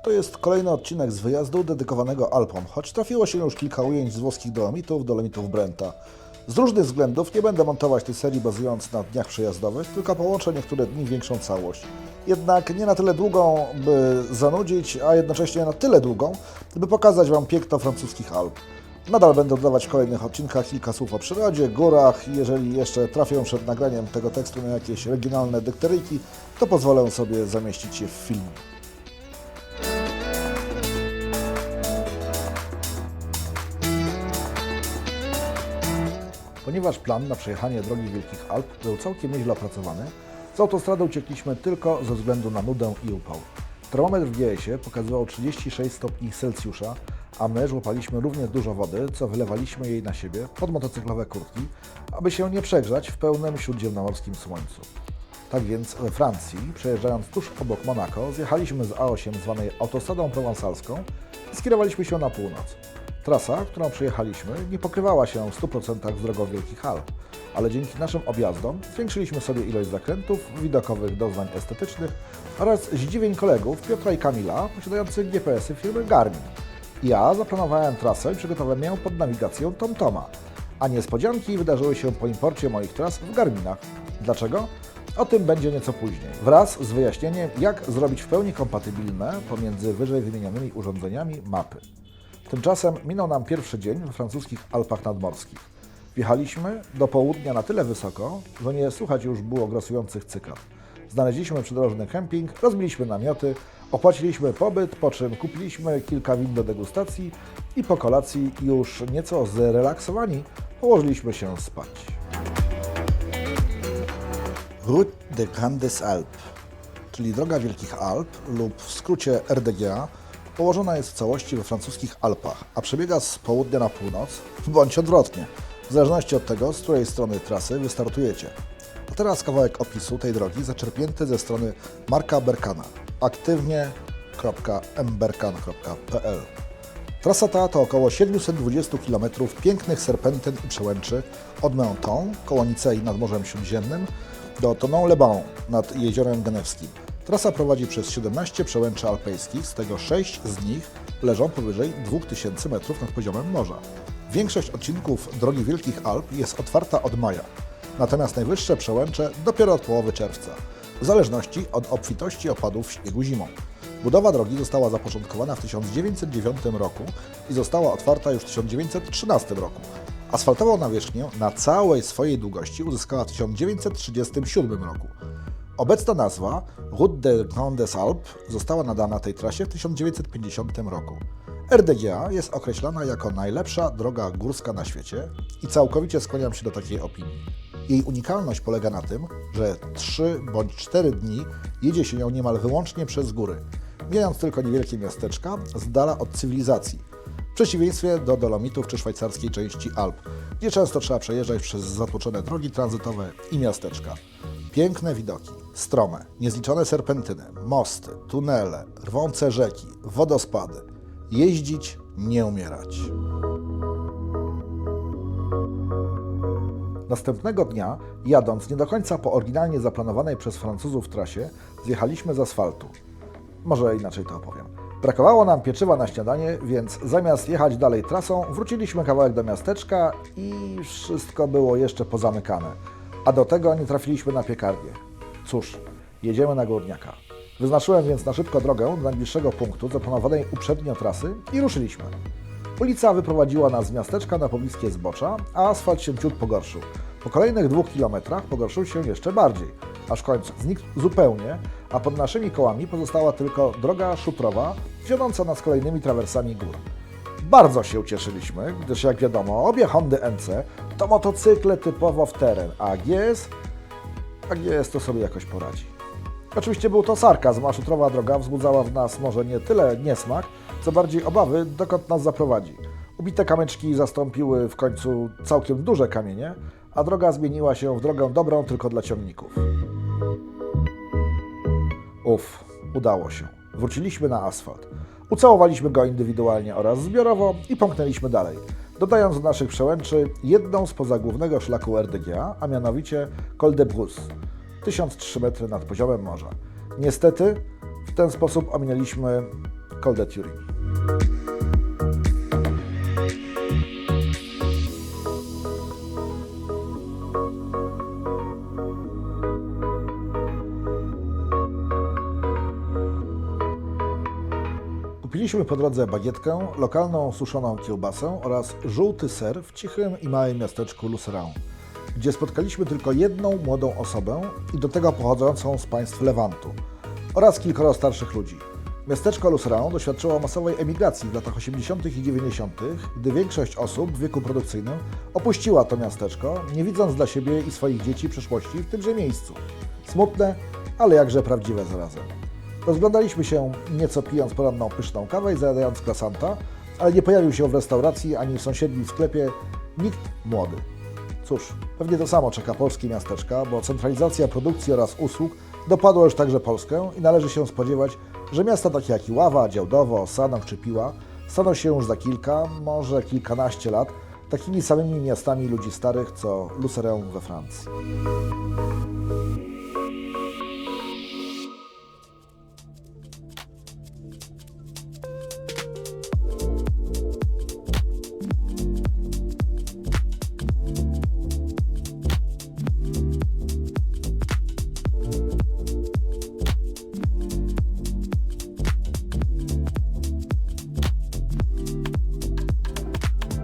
To jest kolejny odcinek z wyjazdu dedykowanego Alpom, choć trafiło się już kilka ujęć z włoskich Dolomitów Brenta. Z różnych względów nie będę montować tej serii bazując na dniach przejazdowych, tylko połączę niektóre dni w większą całość. Jednak nie na tyle długą, by zanudzić, a jednocześnie na tyle długą, by pokazać Wam piękno francuskich Alp. Nadal będę dodawać w kolejnych odcinkach kilka słów o przyrodzie, górach i jeżeli jeszcze trafię przed nagraniem tego tekstu na jakieś regionalne dykteryjki, to pozwolę sobie zamieścić je w filmie. Ponieważ plan na przejechanie drogi Wielkich Alp był całkiem nieźle opracowany, z autostrady uciekliśmy tylko ze względu na nudę i upał. Termometr w GS-ie pokazywał 36 stopni Celsjusza, a my żłopaliśmy równie dużo wody, co wylewaliśmy jej na siebie pod motocyklowe kurtki, aby się nie przegrzać w pełnym śródziemnomorskim słońcu. Tak więc we Francji, przejeżdżając tuż obok Monako, zjechaliśmy z A8 zwanej autostradą prowansalską i skierowaliśmy się na północ. Trasa, którą przejechaliśmy, nie pokrywała się w 100% z drogą Wielkich Alp, ale dzięki naszym objazdom zwiększyliśmy sobie ilość zakrętów, widokowych doznań estetycznych oraz zdziwień kolegów Piotra i Kamila posiadających GPS-y firmy Garmin. Ja zaplanowałem trasę i przygotowałem ją pod nawigacją TomToma, a niespodzianki wydarzyły się po imporcie moich tras w Garminach. Dlaczego? O tym będzie nieco później, wraz z wyjaśnieniem, jak zrobić w pełni kompatybilne pomiędzy wyżej wymienionymi urządzeniami mapy. Tymczasem minął nam pierwszy dzień we francuskich Alpach nadmorskich. Wjechaliśmy do południa na tyle wysoko, że nie słychać już było grasujących cykad. Znaleźliśmy przydrożny kemping, rozbiliśmy namioty, opłaciliśmy pobyt, po czym kupiliśmy kilka win do degustacji i po kolacji już nieco zrelaksowani położyliśmy się spać. Route des Grandes Alpes, czyli Droga Wielkich Alp lub w skrócie RDGA, położona jest w całości we francuskich Alpach, a przebiega z południa na północ, bądź odwrotnie, w zależności od tego, z której strony trasy wystartujecie. A teraz kawałek opisu tej drogi zaczerpnięty ze strony Marka Berkana, aktywnie.mberkan.pl. Trasa ta to około 720 km pięknych serpentyn i przełęczy od Menton, koło Nicei nad Morzem Śródziemnym, do Thonon-les-Bains nad Jeziorem Genewskim. Trasa prowadzi przez 17 przełęczy alpejskich, z tego 6 z nich leżą powyżej 2000 metrów nad poziomem morza. Większość odcinków Drogi Wielkich Alp jest otwarta od maja, natomiast najwyższe przełęcze dopiero od połowy czerwca, w zależności od obfitości opadów śniegu zimą. Budowa drogi została zapoczątkowana w 1909 roku i została otwarta już w 1913 roku. Asfaltową nawierzchnię na całej swojej długości uzyskała w 1937 roku. Obecna nazwa Route des Grandes Alpes została nadana tej trasie w 1950 roku. RDGA jest określana jako najlepsza droga górska na świecie i całkowicie skłaniam się do takiej opinii. Jej unikalność polega na tym, że 3 bądź 4 dni jedzie się ją niemal wyłącznie przez góry, mijając tylko niewielkie miasteczka z dala od cywilizacji, w przeciwieństwie do Dolomitów czy szwajcarskiej części Alp, gdzie często trzeba przejeżdżać przez zatłoczone drogi tranzytowe i miasteczka. Piękne widoki, strome, niezliczone serpentyny, mosty, tunele, rwące rzeki, wodospady. Jeździć, nie umierać. Następnego dnia, jadąc nie do końca po oryginalnie zaplanowanej przez Francuzów trasie, zjechaliśmy z asfaltu. Może inaczej to opowiem. Brakowało nam pieczywa na śniadanie, więc zamiast jechać dalej trasą, wróciliśmy kawałek do miasteczka i wszystko było jeszcze pozamykane. A do tego nie trafiliśmy na piekarnię. Cóż, jedziemy na Górniaka. Wyznaczyłem więc na szybko drogę do najbliższego punktu zaplanowanej uprzednio trasy i ruszyliśmy. Ulica wyprowadziła nas z miasteczka na pobliskie zbocza, a asfalt się ciut pogorszył. Po kolejnych 2 kilometrach pogorszył się jeszcze bardziej, aż w końcu znikł zupełnie, a pod naszymi kołami pozostała tylko droga szutrowa, wiodąca nas kolejnymi trawersami gór. Bardzo się ucieszyliśmy, gdyż jak wiadomo, obie Hondy NC to motocykle typowo w teren, a GS to sobie jakoś poradzi. Oczywiście był to sarkazm, a szutrowa droga wzbudzała w nas może nie tyle niesmak, co bardziej obawy, dokąd nas zaprowadzi. Ubite kamyczki zastąpiły w końcu całkiem duże kamienie, a droga zmieniła się w drogę dobrą tylko dla ciągników. Udało się. Wróciliśmy na asfalt. Ucałowaliśmy go indywidualnie oraz zbiorowo i pomknęliśmy dalej, dodając do naszych przełęczy jedną spoza głównego szlaku RDGA, a mianowicie Col de Brousse, 1003 metry nad poziomem morza. Niestety w ten sposób ominęliśmy Col de Turin. Kupiliśmy po drodze bagietkę, lokalną suszoną kiełbasę oraz żółty ser w cichym i małym miasteczku Lucerain, gdzie spotkaliśmy tylko jedną młodą osobę i do tego pochodzącą z państw Lewantu oraz kilkoro starszych ludzi. Miasteczko Lucerain doświadczyło masowej emigracji w latach 80. i 90., gdy większość osób w wieku produkcyjnym opuściła to miasteczko, nie widząc dla siebie i swoich dzieci przyszłości w tymże miejscu. Smutne, ale jakże prawdziwe zarazem. Rozglądaliśmy się nieco pijąc poranną pyszną kawę i zajadając croissanta, ale nie pojawił się w restauracji ani w sąsiednim sklepie nikt młody. Cóż, pewnie to samo czeka polskie miasteczka, bo centralizacja produkcji oraz usług dopadła już także Polskę i należy się spodziewać, że miasta takie jak Iława, Działdowo, Sanok czy Piła staną się już za kilka, może kilkanaście lat takimi samymi miastami ludzi starych co Lucerain we Francji.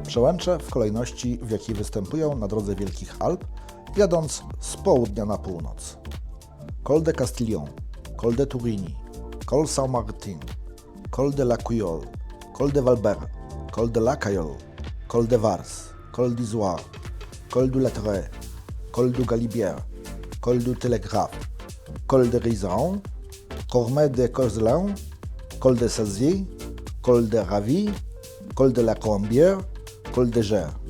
Przełęcze w kolejności, w jakiej występują na drodze Wielkich Alp, jadąc z południa na północ. Col de Castillon, Col de Turigny, Col Saint-Martin, Col de la Cuyole, Col de Valbert, Col de la Cayolle, Col de Vars, Col d'Izoire, Col du Lateret, Col du Galibier, Col du Télégraphe, Col de Rizan, Cormet de Coselin, Col de Sazier, Col de Ravy, Col de la Colombière, Col de Gers.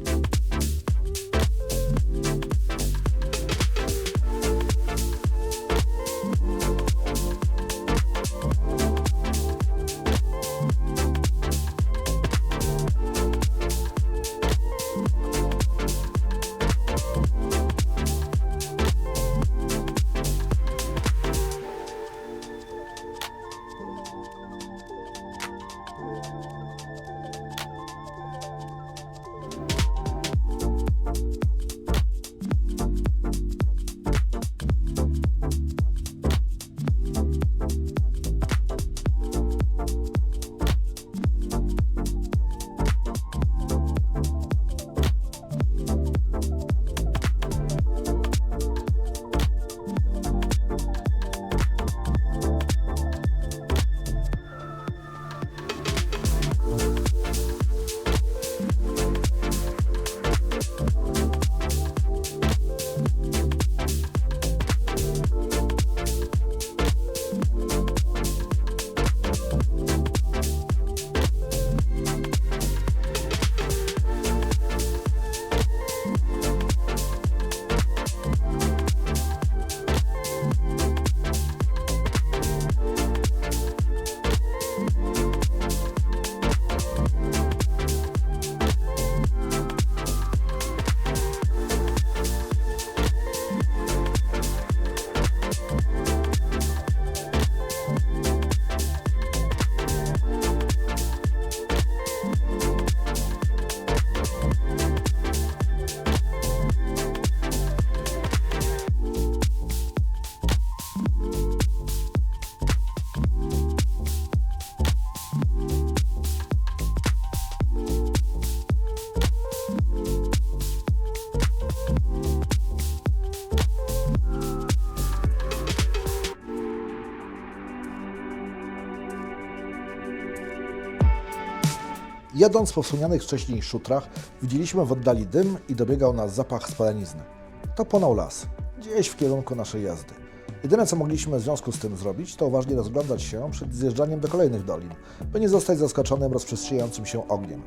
Jadąc po wspomnianych wcześniej szutrach, widzieliśmy w oddali dym i dobiegał nas zapach spalenizny. To płonął las, gdzieś w kierunku naszej jazdy. Jedyne, co mogliśmy w związku z tym zrobić, to uważnie rozglądać się przed zjeżdżaniem do kolejnych dolin, by nie zostać zaskoczonym rozprzestrzeniającym się ogniem.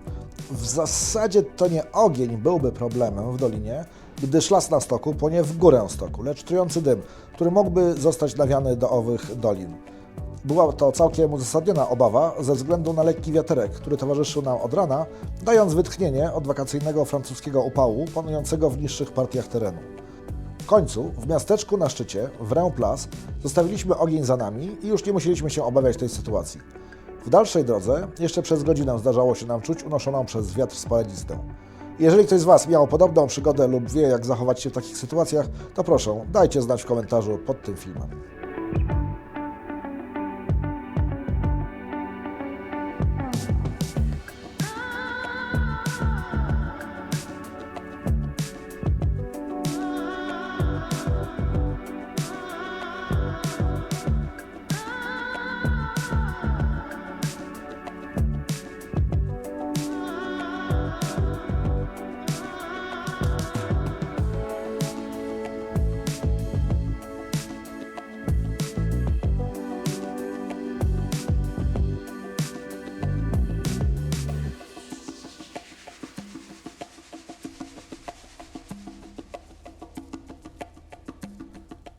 W zasadzie to nie ogień byłby problemem w dolinie, gdyż las na stoku płonie w górę stoku, lecz trujący dym, który mógłby zostać nawiany do owych dolin. Była to całkiem uzasadniona obawa ze względu na lekki wiaterek, który towarzyszył nam od rana, dając wytchnienie od wakacyjnego francuskiego upału panującego w niższych partiach terenu. W końcu, w miasteczku na szczycie, w Rhin Place, zostawiliśmy ogień za nami i już nie musieliśmy się obawiać tej sytuacji. W dalszej drodze jeszcze przez godzinę zdarzało się nam czuć unoszoną przez wiatr spalenistę. Jeżeli ktoś z Was miał podobną przygodę lub wie, jak zachować się w takich sytuacjach, to proszę, dajcie znać w komentarzu pod tym filmem.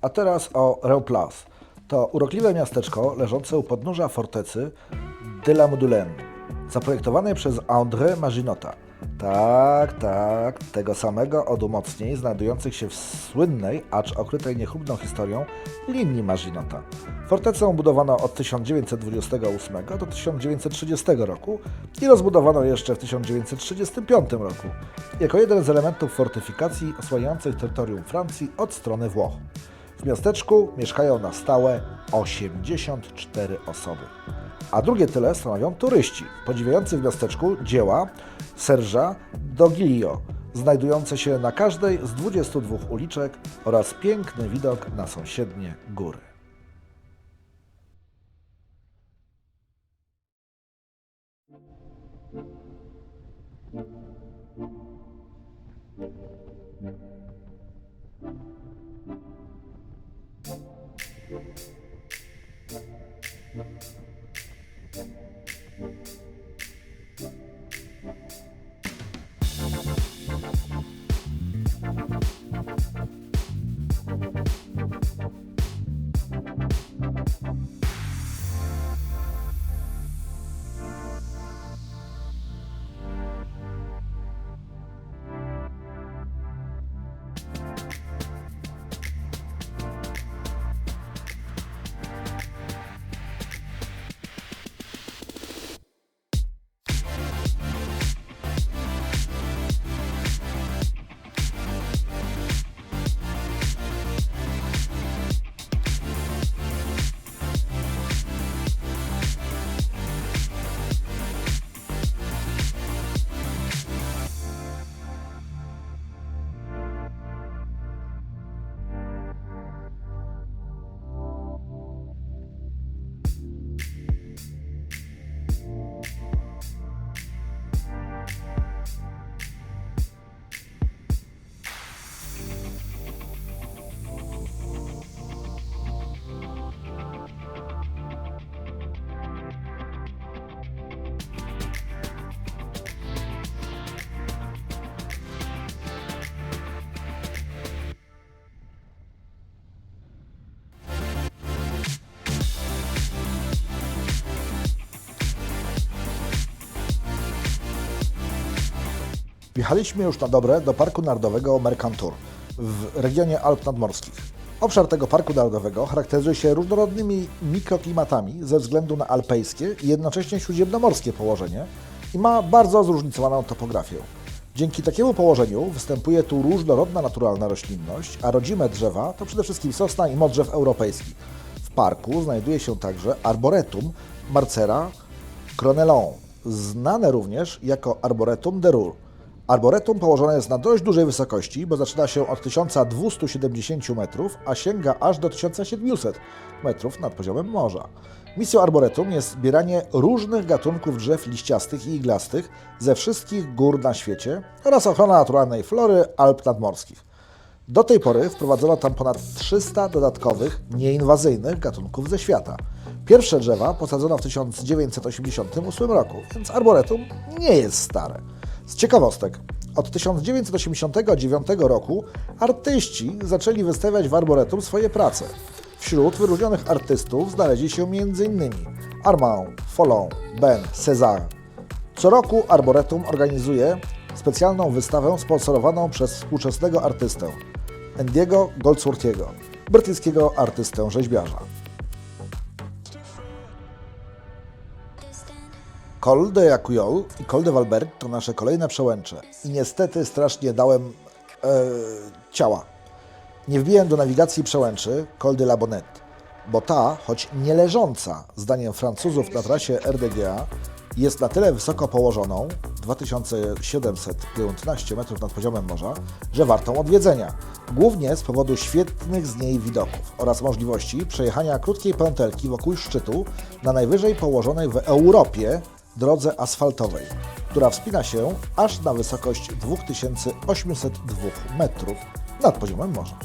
A teraz o Reuplace. To urokliwe miasteczko leżące u podnóża fortecy de la Modulaine, zaprojektowane przez André Maginota. Tak, tego samego od umocnień znajdujących się w słynnej, acz okrytej niechlubną historią, linii Maginota. Fortecę budowano od 1928 do 1930 roku i rozbudowano jeszcze w 1935 roku, jako jeden z elementów fortyfikacji osłaniających terytorium Francji od strony Włoch. W miasteczku mieszkają na stałe 84 osoby, a drugie tyle stanowią turyści podziwiający w miasteczku dzieła Serge'a Doglio, znajdujące się na każdej z 22 uliczek oraz piękny widok na sąsiednie góry. Wjechaliśmy już na dobre do Parku Narodowego Mercantour w regionie Alp Nadmorskich. Obszar tego Parku Narodowego charakteryzuje się różnorodnymi mikroklimatami ze względu na alpejskie i jednocześnie śródziemnomorskie położenie i ma bardzo zróżnicowaną topografię. Dzięki takiemu położeniu występuje tu różnorodna naturalna roślinność, a rodzime drzewa to przede wszystkim sosna i modrzew europejski. W parku znajduje się także Arboretum Marcera Cronelon, znane również jako Arboretum de Ruhr. Arboretum położone jest na dość dużej wysokości, bo zaczyna się od 1270 metrów, a sięga aż do 1700 metrów nad poziomem morza. Misją Arboretum jest zbieranie różnych gatunków drzew liściastych i iglastych ze wszystkich gór na świecie oraz ochrona naturalnej flory Alp Nadmorskich. Do tej pory wprowadzono tam ponad 300 dodatkowych, nieinwazyjnych gatunków ze świata. Pierwsze drzewa posadzono w 1988 roku, więc Arboretum nie jest stare. Z ciekawostek, od 1989 roku artyści zaczęli wystawiać w Arboretum swoje prace. Wśród wyróżnionych artystów znaleźli się m.in. Armand, Folon, Ben, César. Co roku Arboretum organizuje specjalną wystawę sponsorowaną przez współczesnego artystę Andy'ego Goldsworthiego, brytyjskiego artystę rzeźbiarza. Col de Yacuyol i Col de Valbert to nasze kolejne przełęcze. I niestety strasznie dałem ciała. Nie wbiłem do nawigacji przełęczy Col de la Bonette, bo ta, choć nie leżąca, zdaniem Francuzów na trasie RDGA, jest na tyle wysoko położoną, 2715 metrów nad poziomem morza, że wartą odwiedzenia. Głównie z powodu świetnych z niej widoków oraz możliwości przejechania krótkiej pętelki wokół szczytu na najwyżej położonej w Europie drodze asfaltowej, która wspina się aż na wysokość 2802 metrów nad poziomem morza.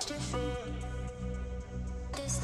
Different. This